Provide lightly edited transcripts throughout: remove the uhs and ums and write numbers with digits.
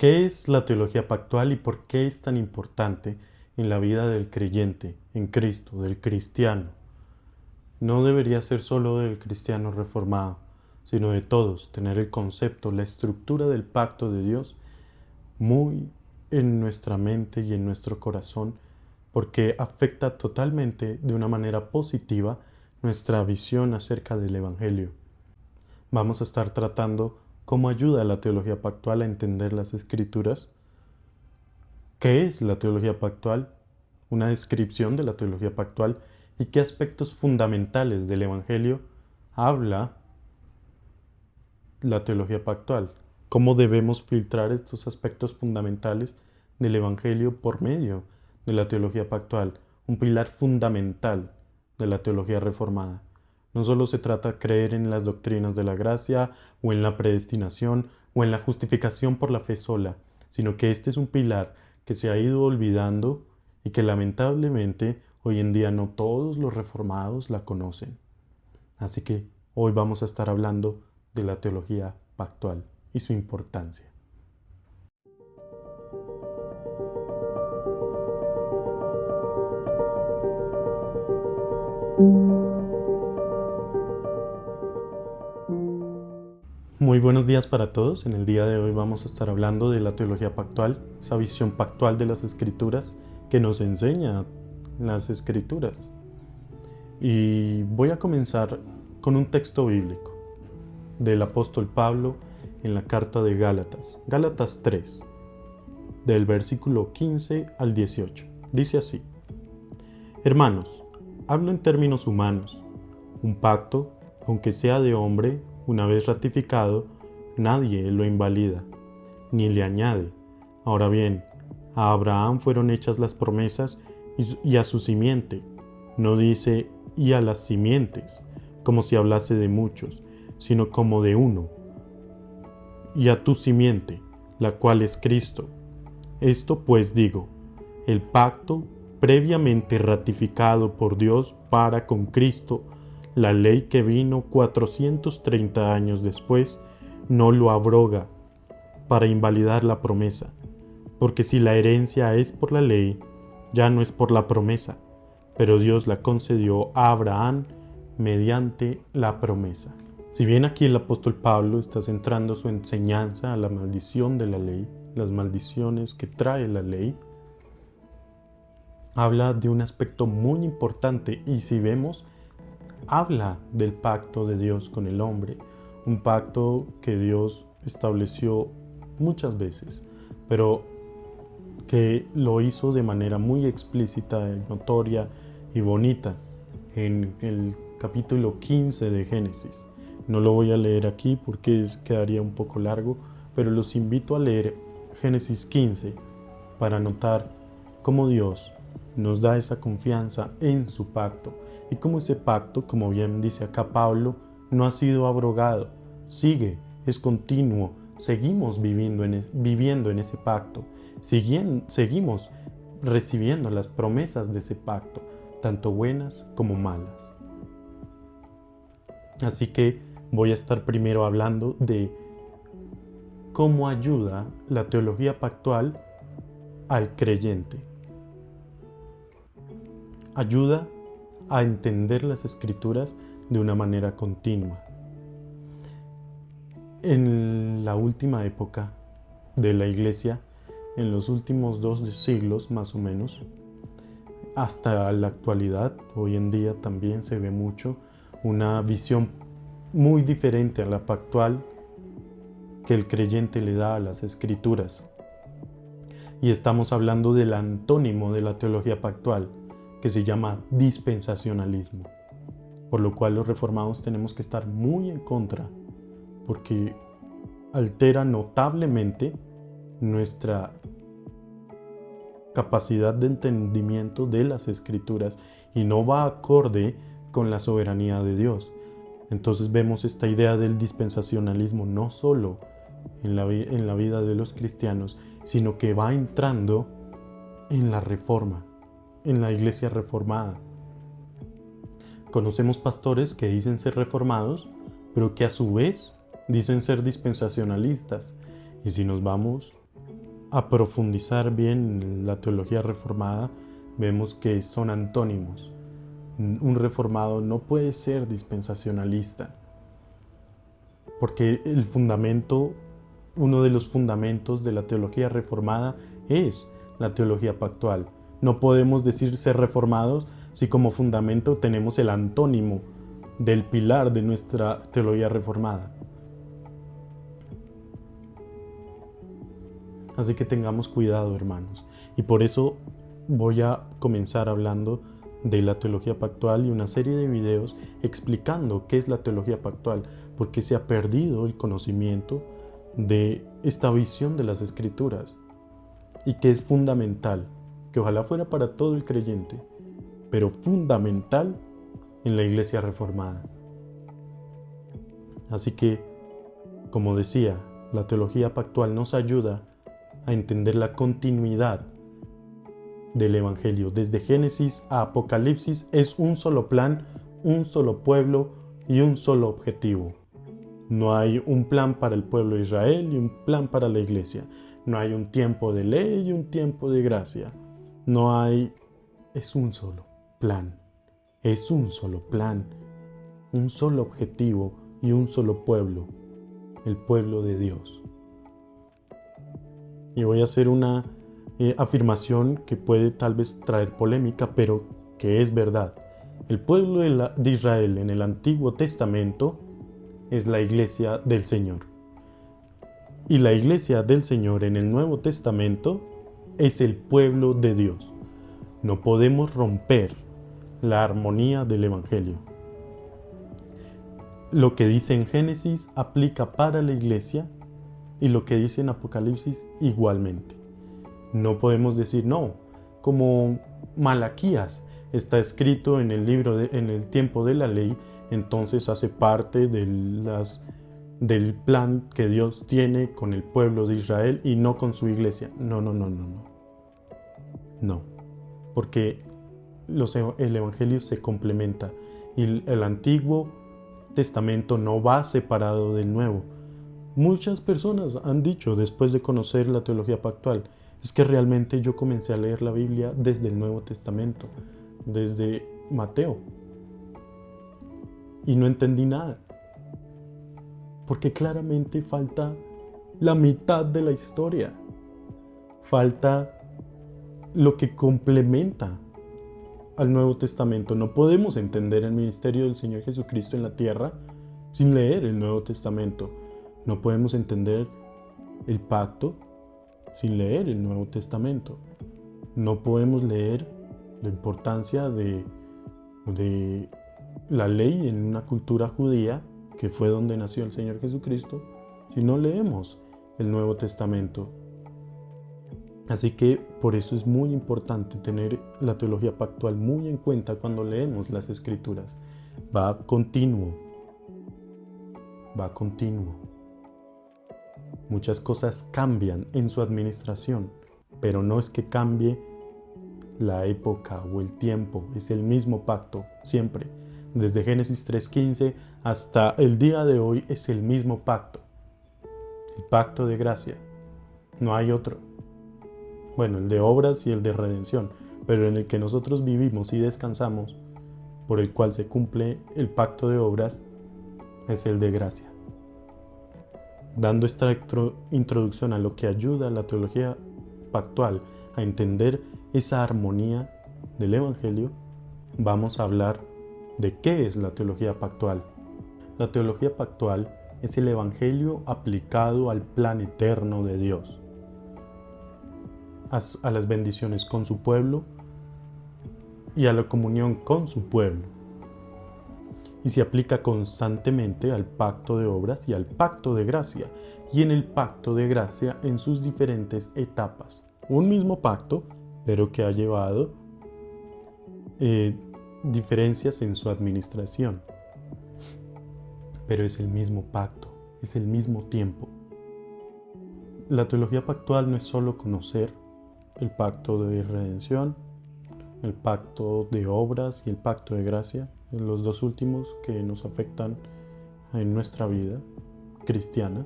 ¿Qué es la teología pactual y por qué es tan importante en la vida del creyente, en Cristo, del cristiano? No debería ser solo del cristiano reformado, sino de todos, tener el concepto, la estructura del pacto de Dios muy en nuestra mente y en nuestro corazón, porque afecta totalmente de una manera positiva nuestra visión acerca del Evangelio. Vamos a estar tratando cómo ayuda la teología pactual a entender las Escrituras. ¿Qué es la teología pactual? Una descripción de la teología pactual y qué aspectos fundamentales del Evangelio habla la teología pactual. ¿Cómo debemos filtrar estos aspectos fundamentales del Evangelio por medio de la teología pactual? Un pilar fundamental de la teología reformada. No solo se trata de creer en las doctrinas de la gracia o en la predestinación o en la justificación por la fe sola, sino que este es un pilar que se ha ido olvidando y que lamentablemente hoy en día no todos los reformados la conocen. Así que hoy vamos a estar hablando de la teología pactual y su importancia. Muy buenos días para todos. En el día de hoy vamos a estar hablando de la teología pactual, esa visión pactual de las Escrituras que nos enseña las Escrituras. Y voy a comenzar con un texto bíblico del apóstol Pablo en la carta de Gálatas, Gálatas 3, del versículo 15 al 18. Dice así: Hermanos, hablo en términos humanos. Un pacto, aunque sea de hombre, una vez ratificado, nadie lo invalida, ni le añade. Ahora bien, a Abraham fueron hechas las promesas y a su simiente. No dice y a las simientes, como si hablase de muchos, sino como de uno. Y a tu simiente, la cual es Cristo. Esto pues digo, el pacto previamente ratificado por Dios para con Cristo, la ley que vino 430 años después, no lo abroga para invalidar la promesa, porque si la herencia es por la ley, ya no es por la promesa, pero Dios la concedió a Abraham mediante la promesa. Si bien aquí el apóstol Pablo está centrando su enseñanza a la maldición de la ley, las maldiciones que trae la ley, habla de un aspecto muy importante y si vemos, habla del pacto de Dios con el hombre, un pacto que Dios estableció muchas veces, pero que lo hizo de manera muy explícita, notoria y bonita en el capítulo 15 de Génesis. No lo voy a leer aquí porque quedaría un poco largo, pero los invito a leer Génesis 15 para notar cómo Dios nos da esa confianza en su pacto y cómo ese pacto, como bien dice acá Pablo, no ha sido abrogado, sigue, es continuo, seguimos viviendo en ese pacto, seguimos recibiendo las promesas de ese pacto, tanto buenas como malas. Así que voy a estar primero hablando de cómo ayuda la teología pactual al creyente. Ayuda a entender las Escrituras de una manera continua. En la última época de la Iglesia, en los últimos 2 siglos más o menos, hasta la actualidad, hoy en día también se ve mucho una visión muy diferente a la pactual que el creyente le da a las Escrituras. Y estamos hablando del antónimo de la teología pactual, que se llama dispensacionalismo, por lo cual los reformados tenemos que estar muy en contra, porque altera notablemente nuestra capacidad de entendimiento de las Escrituras y no va acorde con la soberanía de Dios. Entonces vemos esta idea del dispensacionalismo no solo en la vida de los cristianos, sino que va entrando en la reforma, en la iglesia reformada. Conocemos pastores que dicen ser reformados, pero que a su vez dicen ser dispensacionalistas. Y si nos vamos a profundizar bien la teología reformada, vemos que son antónimos. Un reformado no puede ser dispensacionalista, porque uno de los fundamentos de la teología reformada es la teología pactual. No podemos decir ser reformados si como fundamento tenemos el antónimo del pilar de nuestra teología reformada. Así que tengamos cuidado, hermanos. Y por eso voy a comenzar hablando de la teología pactual y una serie de videos explicando qué es la teología pactual, porque se ha perdido el conocimiento de esta visión de las Escrituras y que es fundamental, que ojalá fuera para todo el creyente, pero fundamental en la Iglesia reformada. Así que, como decía, la teología pactual nos ayuda a entender la continuidad del Evangelio. Desde Génesis a Apocalipsis es un solo plan, un solo pueblo y un solo objetivo. No hay un plan para el pueblo de Israel y un plan para la iglesia. No hay un tiempo de ley y un tiempo de gracia. Es un solo plan. Es un solo plan, un solo objetivo y un solo pueblo, el pueblo de Dios. Y voy a hacer una afirmación que puede tal vez traer polémica, pero que es verdad. El pueblo de Israel en el Antiguo Testamento es la iglesia del Señor. Y la iglesia del Señor en el Nuevo Testamento es el pueblo de Dios. No podemos romper la armonía del Evangelio. Lo que dice en Génesis aplica para la iglesia y lo que dice en Apocalipsis igualmente. No podemos decir no, como Malaquías está escrito en en el tiempo de la ley, entonces hace parte del plan que Dios tiene con el pueblo de Israel y no con su iglesia. No. No, porque el Evangelio se complementa y el Antiguo Testamento no va separado del Nuevo. Muchas personas han dicho después de conocer la teología pactual, es que realmente yo comencé a leer la Biblia desde el Nuevo Testamento, desde Mateo, y no entendí nada, porque claramente falta la mitad de la historia, falta lo que complementa al Nuevo Testamento. No podemos entender el ministerio del Señor Jesucristo en la tierra sin leer el Nuevo Testamento. No podemos entender el pacto sin leer el Nuevo Testamento. No podemos leer la importancia de la ley en una cultura judía, que fue donde nació el Señor Jesucristo, si no leemos el Nuevo Testamento. Así que por eso es muy importante tener la teología pactual muy en cuenta cuando leemos las Escrituras. Va continuo. Muchas cosas cambian en su administración, pero no es que cambie la época o el tiempo, es el mismo pacto, siempre. Desde Génesis 3:15 hasta el día de hoy es el mismo pacto. El pacto de gracia. No hay otro. Bueno, el de obras y el de redención, pero en el que nosotros vivimos y descansamos, por el cual se cumple el pacto de obras, es el de gracia. Dando esta introducción a lo que ayuda a la teología pactual a entender esa armonía del Evangelio, vamos a hablar de qué es la teología pactual. La teología pactual es el Evangelio aplicado al plan eterno de Dios, a las bendiciones con su pueblo y a la comunión con su pueblo. Y se aplica constantemente al pacto de obras y al pacto de gracia, y en el pacto de gracia en sus diferentes etapas. Un mismo pacto, pero que ha llevado diferencias en su administración. Pero es el mismo pacto, es el mismo tiempo. La teología pactual no es solo conocer el pacto de redención, el pacto de obras y el pacto de gracia, los dos últimos que nos afectan en nuestra vida cristiana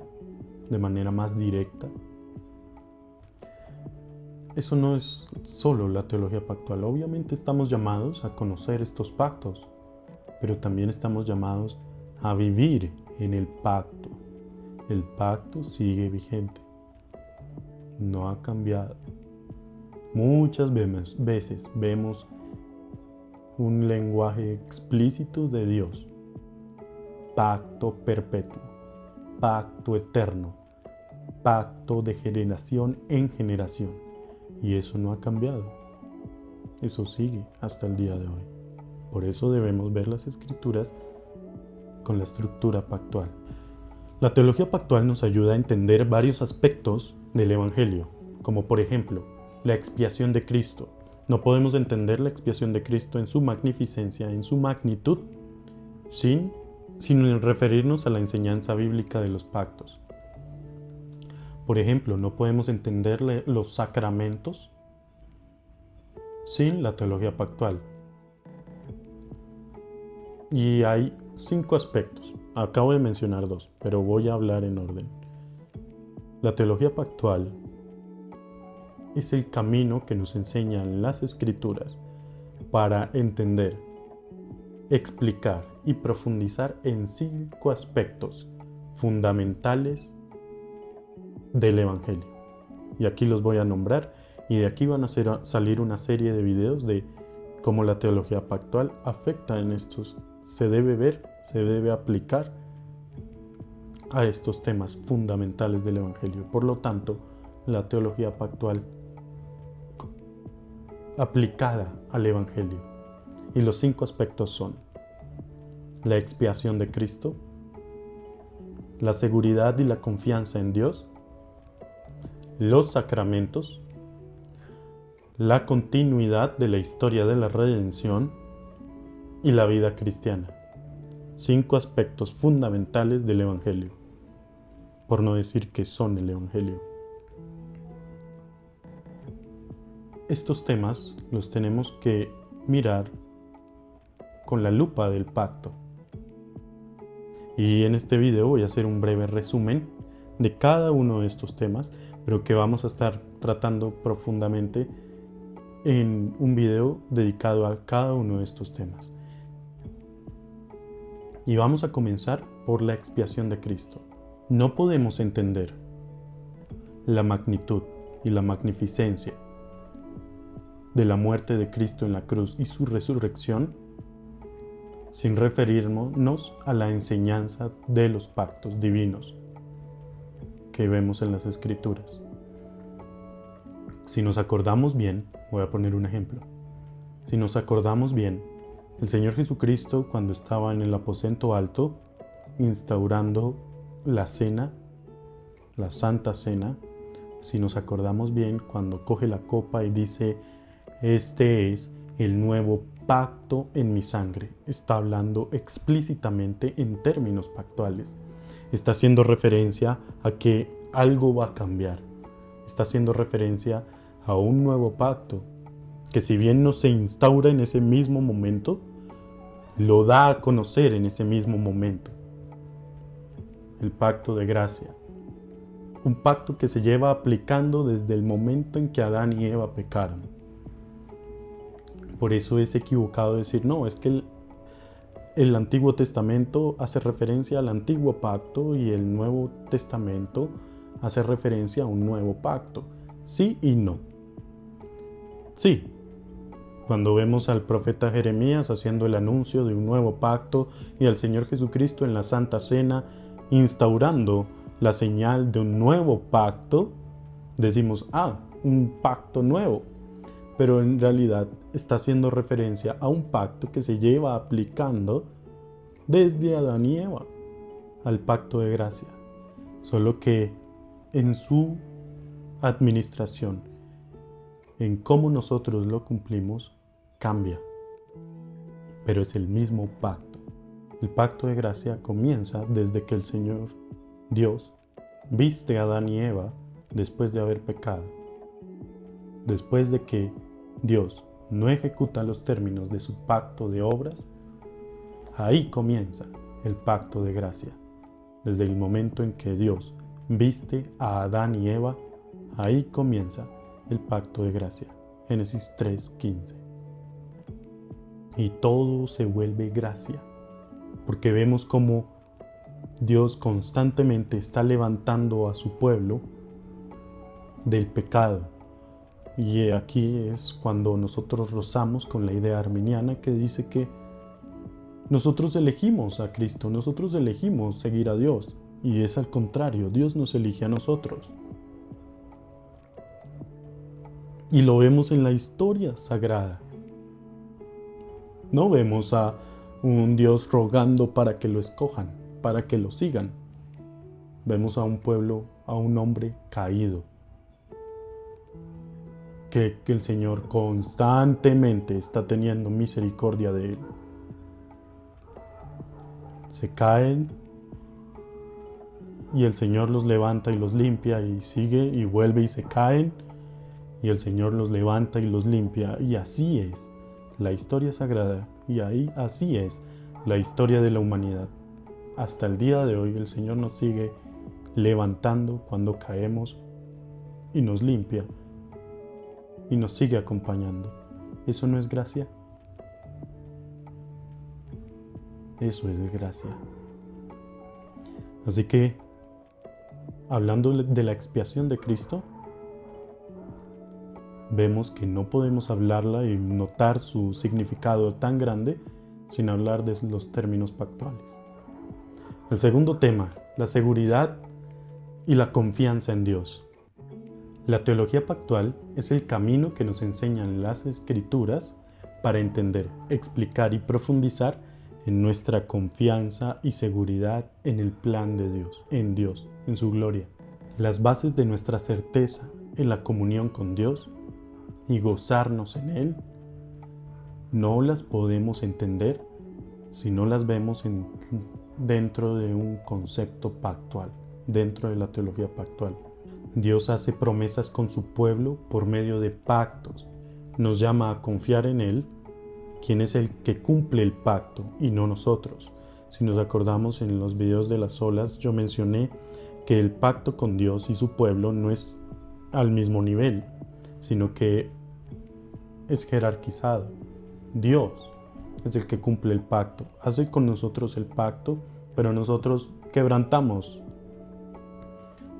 de manera más directa, eso no es solo la teología pactual. Obviamente estamos llamados a conocer estos pactos, pero también estamos llamados a vivir en el pacto. El pacto sigue vigente, no ha cambiado. Muchas veces vemos un lenguaje explícito de Dios: pacto perpetuo, pacto eterno, pacto de generación en generación. Y eso no ha cambiado. Eso sigue hasta el día de hoy. Por eso debemos ver las Escrituras con la estructura pactual. La teología pactual nos ayuda a entender varios aspectos del Evangelio, como por ejemplo, la expiación de Cristo. No podemos entender la expiación de Cristo en su magnificencia, en su magnitud, sin referirnos a la enseñanza bíblica de los pactos. Por ejemplo, no podemos entender los sacramentos sin la teología pactual. Y hay 5 aspectos. Acabo de mencionar 2, pero voy a hablar en orden. La teología pactual es el camino que nos enseñan las Escrituras para entender, explicar y profundizar en 5 aspectos fundamentales del Evangelio. Y aquí los voy a nombrar, y de aquí van a salir una serie de videos de cómo la teología pactual afecta en estos. Se debe ver, se debe aplicar a estos temas fundamentales del Evangelio. Por lo tanto, la teología pactual aplicada al Evangelio. Y los 5 aspectos son: la expiación de Cristo, la seguridad y la confianza en Dios, los sacramentos, la continuidad de la historia de la redención y la vida cristiana. 5 aspectos fundamentales del Evangelio, por no decir que son el Evangelio. Estos temas los tenemos que mirar con la lupa del pacto. Y en este video voy a hacer un breve resumen de cada uno de estos temas, pero que vamos a estar tratando profundamente en un video dedicado a cada uno de estos temas. Y vamos a comenzar por la expiación de Cristo. No podemos entender la magnitud y la magnificencia de la muerte de Cristo en la cruz y su resurrección sin referirnos a la enseñanza de los pactos divinos que vemos en las Escrituras. Si nos acordamos bien, voy a poner un ejemplo. Si nos acordamos bien, el Señor Jesucristo, cuando estaba en el aposento alto, instaurando la cena, la Santa Cena, si nos acordamos bien, cuando coge la copa y dice: este es el nuevo pacto en mi sangre, está hablando explícitamente en términos pactuales. Está haciendo referencia a que algo va a cambiar. Está haciendo referencia a un nuevo pacto, que si bien no se instaura en ese mismo momento, lo da a conocer en ese mismo momento. El pacto de gracia. Un pacto que se lleva aplicando desde el momento en que Adán y Eva pecaron. Por eso es equivocado decir: no, es que el Antiguo Testamento hace referencia al Antiguo Pacto y el Nuevo Testamento hace referencia a un nuevo pacto. Sí y no. Sí, cuando vemos al profeta Jeremías haciendo el anuncio de un nuevo pacto y al Señor Jesucristo en la Santa Cena instaurando la señal de un nuevo pacto, decimos: un pacto nuevo. Pero en realidad está haciendo referencia a un pacto que se lleva aplicando desde Adán y Eva, al pacto de gracia. Solo que en su administración, en cómo nosotros lo cumplimos, cambia. Pero es el mismo pacto. El pacto de gracia comienza desde que el Señor Dios viste a Adán y Eva después de haber pecado. Después de que Dios no ejecuta los términos de su pacto de obras, ahí comienza el pacto de gracia. Desde el momento en que Dios viste a Adán y Eva, ahí comienza el pacto de gracia. Génesis 3:15. Y todo se vuelve gracia, porque vemos cómo Dios constantemente está levantando a su pueblo del pecado. Y aquí es cuando nosotros rozamos con la idea arminiana que dice que nosotros elegimos a Cristo, nosotros elegimos seguir a Dios. Y es al contrario, Dios nos elige a nosotros. Y lo vemos en la historia sagrada. No vemos a un Dios rogando para que lo escojan, para que lo sigan. Vemos a un pueblo, a un hombre caído. Que el Señor constantemente está teniendo misericordia de él. Se caen y el Señor los levanta y los limpia y sigue y vuelve y se caen y el Señor los levanta y los limpia, y así es la historia sagrada, y así es la historia de la humanidad. Hasta el día de hoy el Señor nos sigue levantando cuando caemos y nos limpia y nos sigue acompañando. ¿Eso no es gracia? Eso es gracia. Así que, hablando de la expiación de Cristo, vemos que no podemos hablarla y notar su significado tan grande sin hablar de los términos pactuales. El segundo tema, la seguridad y la confianza en Dios. La teología pactual es el camino que nos enseñan las Escrituras para entender, explicar y profundizar en nuestra confianza y seguridad en el plan de Dios, en su gloria. Las bases de nuestra certeza en la comunión con Dios y gozarnos en Él, no las podemos entender si no las vemos dentro de un concepto pactual, dentro de la teología pactual. Dios hace promesas con su pueblo por medio de pactos. Nos llama a confiar en Él, quien es el que cumple el pacto y no nosotros. Si nos acordamos en los videos de las olas, yo mencioné que el pacto con Dios y su pueblo no es al mismo nivel, sino que es jerarquizado. Dios es el que cumple el pacto, hace con nosotros el pacto, pero nosotros quebrantamos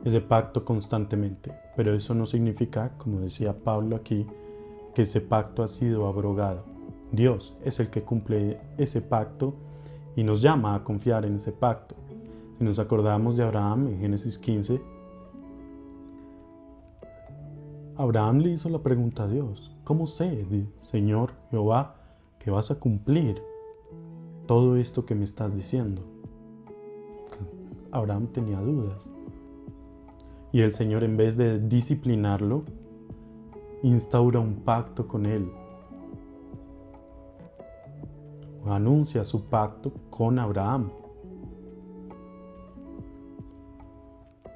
ese pacto constantemente. Pero eso no significa, como decía Pablo aquí, que ese pacto ha sido abrogado. Dios es el que cumple ese pacto y nos llama a confiar en ese pacto. Si nos acordamos de Abraham en Génesis 15, Abraham le hizo la pregunta a Dios: ¿cómo sé, Señor Jehová, que vas a cumplir todo esto que me estás diciendo? Abraham tenía dudas. Y el Señor, en vez de disciplinarlo, instaura un pacto con él. Anuncia su pacto con Abraham.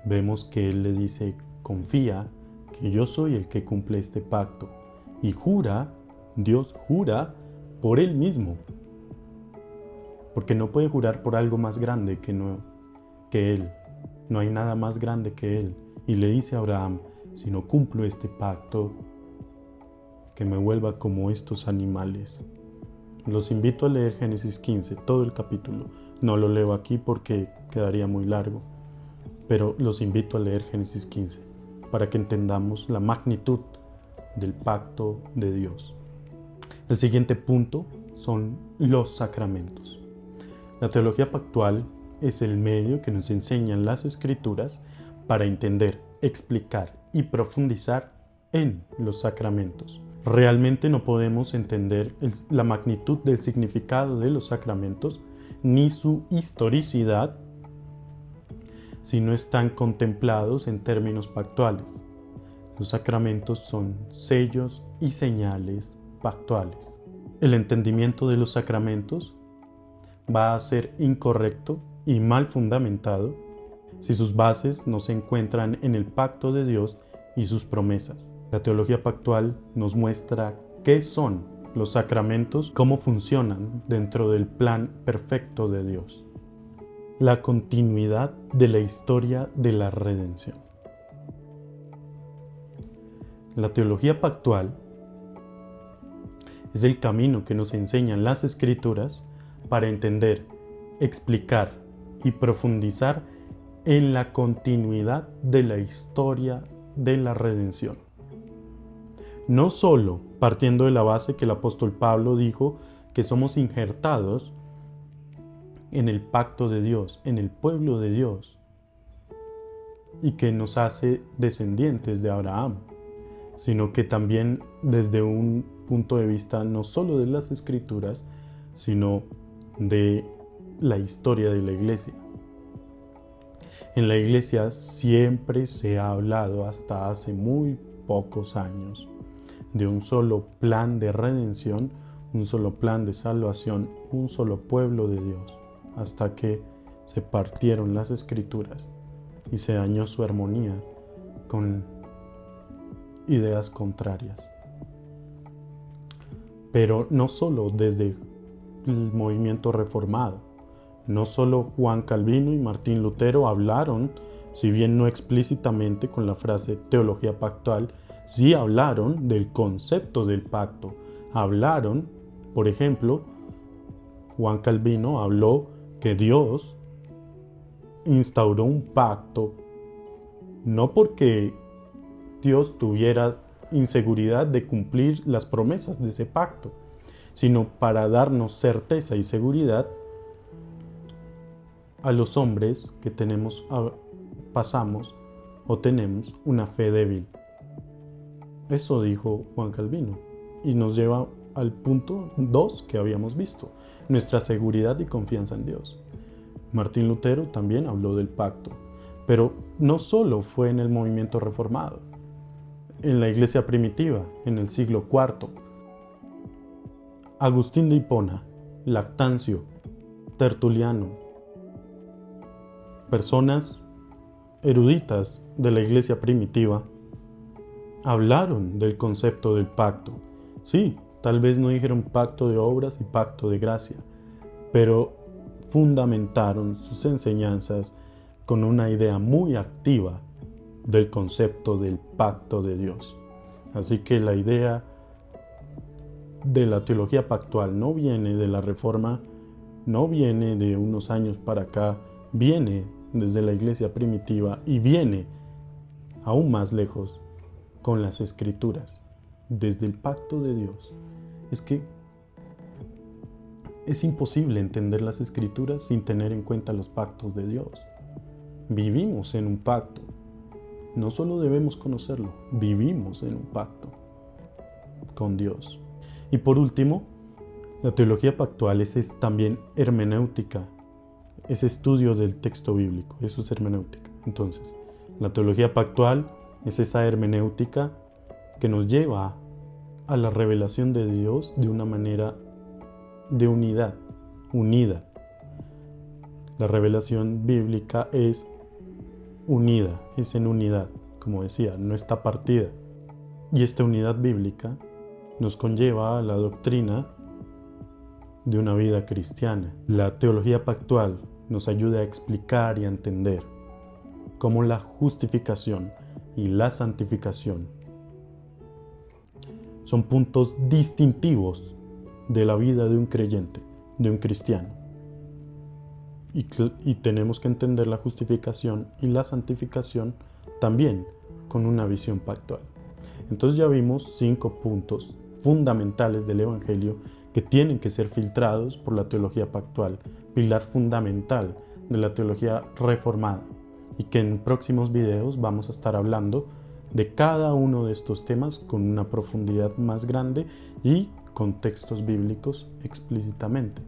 Vemos que él le dice: confía que yo soy el que cumple este pacto. Y jura, Dios jura por él mismo. Porque no puede jurar por algo más grande que él. No hay nada más grande que él. Y le dice a Abraham: si no cumplo este pacto, que me vuelva como estos animales. Los invito a leer Génesis 15, todo el capítulo. No lo leo aquí porque quedaría muy largo, pero los invito a leer Génesis 15 para que entendamos la magnitud del pacto de Dios. El siguiente punto son los sacramentos. La teología pactual es el medio que nos enseñan las Escrituras para entender, explicar y profundizar en los sacramentos. Realmente no podemos entender la magnitud del significado de los sacramentos ni su historicidad si no están contemplados en términos pactuales. Los sacramentos son sellos y señales pactuales. El entendimiento de los sacramentos va a ser incorrecto y mal fundamentado si sus bases no se encuentran en el pacto de Dios y sus promesas. La teología pactual nos muestra qué son los sacramentos, cómo funcionan dentro del plan perfecto de Dios. La continuidad de la historia de la redención. La teología pactual es el camino que nos enseñan las Escrituras para entender, explicar y profundizar en la continuidad de la historia de la redención. No solo partiendo de la base que el apóstol Pablo dijo que somos injertados en el pacto de Dios, en el pueblo de Dios, y que nos hace descendientes de Abraham, sino que también desde un punto de vista no solo de las Escrituras, sino de la historia de la Iglesia. En la Iglesia siempre se ha hablado hasta hace muy pocos años de un solo plan de redención, un solo plan de salvación, un solo pueblo de Dios, hasta que se partieron las Escrituras y se dañó su armonía con ideas contrarias. Pero no solo desde el movimiento reformado, no solo Juan Calvino y Martín Lutero hablaron, si bien no explícitamente con la frase teología pactual, sí hablaron del concepto del pacto. Hablaron, por ejemplo, Juan Calvino habló que Dios instauró un pacto no porque Dios tuviera inseguridad de cumplir las promesas de ese pacto, sino para darnos certeza y seguridad a los hombres que pasamos o tenemos una fe débil. Eso dijo Juan Calvino y nos lleva al punto 2 que habíamos visto, nuestra seguridad y confianza en Dios. Martín Lutero también habló del pacto, pero no solo fue en el movimiento reformado. En la iglesia primitiva, en el siglo IV, Agustín de Hipona, Lactancio, Tertuliano, personas eruditas de la iglesia primitiva, hablaron del concepto del pacto. Sí, tal vez no dijeron pacto de obras y pacto de gracia, pero fundamentaron sus enseñanzas con una idea muy activa del concepto del pacto de Dios. Así que la idea de la teología pactual no viene de la Reforma, no viene de unos años para acá, viene desde la iglesia primitiva y viene aún más lejos con las Escrituras, desde el pacto de Dios. Es que es imposible entender las Escrituras sin tener en cuenta los pactos de Dios. Vivimos en un pacto. No solo debemos conocerlo, vivimos en un pacto con Dios. Y por último, la teología pactual es también hermenéutica, es estudio del texto bíblico, eso es hermenéutica. Entonces, la teología pactual es esa hermenéutica que nos lleva a la revelación de Dios de una manera de unidad, unida. La revelación bíblica es unida, es en unidad, como decía, no está partida. Y esta unidad bíblica nos conlleva a la doctrina de una vida cristiana. La teología pactual nos ayuda a explicar y a entender cómo la justificación y la santificación son puntos distintivos de la vida de un creyente, de un cristiano. Y tenemos que entender la justificación y la santificación también con una visión pactual. Entonces ya vimos 5 puntos fundamentales del Evangelio que tienen que ser filtrados por la teología pactual, pilar fundamental de la teología reformada, y que en próximos videos vamos a estar hablando de cada uno de estos temas con una profundidad más grande y con textos bíblicos explícitamente.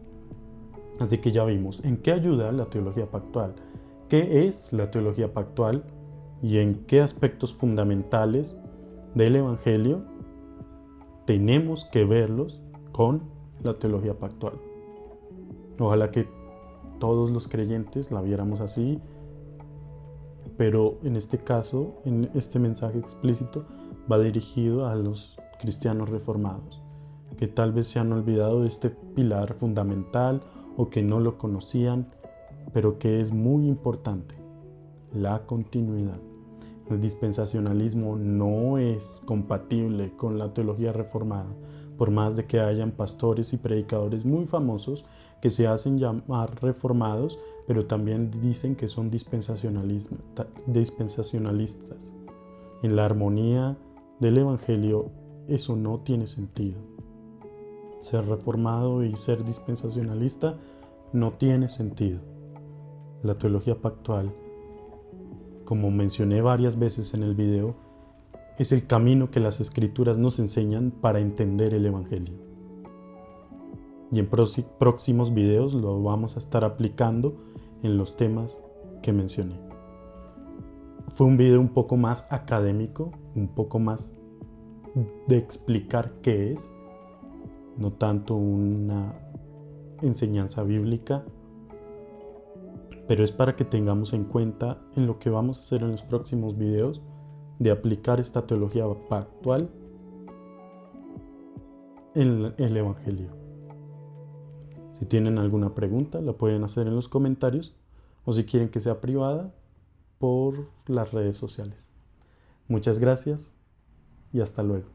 Así que ya vimos en qué ayuda la teología pactual, qué es la teología pactual y en qué aspectos fundamentales del Evangelio tenemos que verlos con la teología pactual. Ojalá que todos los creyentes la viéramos así, pero en este caso, en este mensaje explícito, va dirigido a los cristianos reformados, que tal vez se han olvidado de este pilar fundamental o que no lo conocían, pero que es muy importante, la continuidad. El dispensacionalismo no es compatible con la teología reformada, por más de que hayan pastores y predicadores muy famosos que se hacen llamar reformados, pero también dicen que son dispensacionalistas. En la armonía del Evangelio eso no tiene sentido. Ser reformado y ser dispensacionalista no tiene sentido. La teología pactual, como mencioné varias veces en el video, es el camino que las Escrituras nos enseñan para entender el Evangelio. Y en próximos videos lo vamos a estar aplicando en los temas que mencioné. Fue un video un poco más académico, un poco más de explicar qué es, no tanto una enseñanza bíblica, pero es para que tengamos en cuenta en lo que vamos a hacer en los próximos videos de aplicar esta teología pactual en el Evangelio. Si tienen alguna pregunta, la pueden hacer en los comentarios o si quieren que sea privada, por las redes sociales. Muchas gracias y hasta luego.